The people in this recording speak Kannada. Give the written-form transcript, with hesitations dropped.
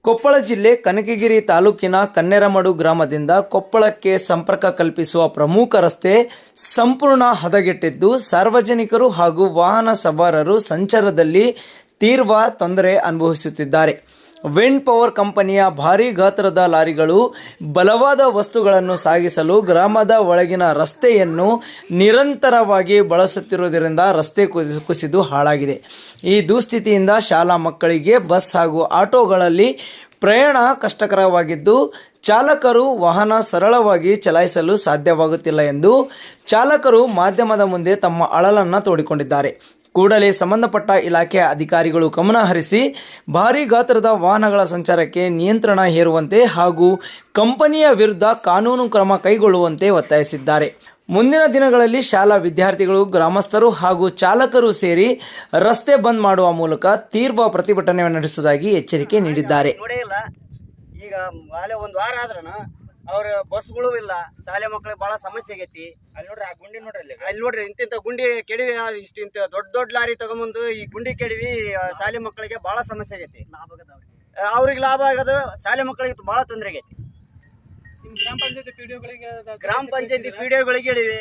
ಕೊಪ್ಪಳ ಜಿಲ್ಲೆ ಕನಕಗಿರಿ ತಾಲೂಕಿನ ಕನ್ನೇರಮಡು ಗ್ರಾಮದಿಂದ ಕೊಪ್ಪಳಕ್ಕೆ ಸಂಪರ್ಕ ಕಲ್ಪಿಸುವ ಪ್ರಮುಖ ರಸ್ತೆ ಸಂಪೂರ್ಣ ಹದಗೆಟ್ಟಿದ್ದು ಸಾರ್ವಜನಿಕರು ಹಾಗೂ ವಾಹನ ಸವಾರರು ಸಂಚಾರದಲ್ಲಿ ತೀವ್ರ ತೊಂದರೆ ಅನುಭವಿಸುತ್ತಿದ್ದಾರೆ. ವಿಂಡ್ ಪವರ್ ಕಂಪನಿಯ ಭಾರೀ ಗಾತ್ರದ ಲಾರಿಗಳು ಬಲವಾದ ವಸ್ತುಗಳನ್ನು ಸಾಗಿಸಲು ಗ್ರಾಮದ ಒಳಗಿನ ರಸ್ತೆಯನ್ನು ನಿರಂತರವಾಗಿ ಬಳಸುತ್ತಿರುವುದರಿಂದ ರಸ್ತೆ ಕುಸಿದು ಹಾಳಾಗಿದೆ. ಈ ದುಸ್ಥಿತಿಯಿಂದ ಶಾಲಾ ಮಕ್ಕಳಿಗೆ ಬಸ್ ಹಾಗೂ ಆಟೋಗಳಲ್ಲಿ ಪ್ರಯಾಣ ಕಷ್ಟಕರವಾಗಿದ್ದು ಚಾಲಕರು ವಾಹನ ಸರಳವಾಗಿ ಚಲಾಯಿಸಲು ಸಾಧ್ಯವಾಗುತ್ತಿಲ್ಲ ಎಂದು ಚಾಲಕರು ಮಾಧ್ಯಮದ ಮುಂದೆ ತಮ್ಮ ಅಳಲನ್ನು ತೋಡಿಕೊಂಡಿದ್ದಾರೆ. ಕೂಡಲೇ ಸಂಬಂಧಪಟ್ಟ ಇಲಾಖೆಯ ಅಧಿಕಾರಿಗಳು ಗಮನ ಹರಿಸಿ ಭಾರೀ ಗಾತ್ರದ ವಾಹನಗಳ ಸಂಚಾರಕ್ಕೆ ನಿಯಂತ್ರಣ ಹೇರುವಂತೆ ಹಾಗೂ ಕಂಪನಿಯ ವಿರುದ್ಧ ಕಾನೂನು ಕ್ರಮ ಕೈಗೊಳ್ಳುವಂತೆ ಒತ್ತಾಯಿಸಿದ್ದಾರೆ. ಮುಂದಿನ ದಿನಗಳಲ್ಲಿ ಶಾಲಾ ವಿದ್ಯಾರ್ಥಿಗಳು, ಗ್ರಾಮಸ್ಥರು ಹಾಗೂ ಚಾಲಕರು ಸೇರಿ ರಸ್ತೆ ಬಂದ್ ಮಾಡುವ ಮೂಲಕ ತೀವ್ರ ಪ್ರತಿಭಟನೆ ನಡೆಸುವುದಾಗಿ ಎಚ್ಚರಿಕೆ ನೀಡಿದ್ದಾರೆ. ಈಗ ಒಂದು ವಾರ ಆದ್ರೂ ಅವ್ರ ಬಸ್ಗಳು ಇಲ್ಲ, ಶಾಲೆ ಮಕ್ಕಳಿಗೆ ಬಹಳ ಸಮಸ್ಯೆ ಆಗೈತಿ. ಅಲ್ಲಿ ನೋಡ್ರಿ, ಆ ಗುಂಡಿ ನೋಡ್ರಿ, ಅಲ್ಲಿ ನೋಡ್ರಿ, ಇಂತಿಂತ ಗುಂಡಿ ಕೆಡವಿ ಇಂತ ದೊಡ್ಡ ಲಾರಿ ತಗೊಂಬಂದು ಈ ಗುಂಡಿ ಕೆಡವಿ ಶಾಲೆ ಮಕ್ಕಳಿಗೆ ಬಹಳ ಸಮಸ್ಯೆ ಆಗೈತಿ. ಅವ್ರಿಗೆ ಲಾಭ ಆಗೋದು, ಶಾಲೆ ಮಕ್ಕಳಿಗೆ ಬಹಳ ತೊಂದರೆ ಆಗೈತಿ. ಗ್ರಾಮ ಪಂಚಾಯತಿ ಪಿಡಿಒಗಳಿಗೆ ಹೇಳಿವಿ.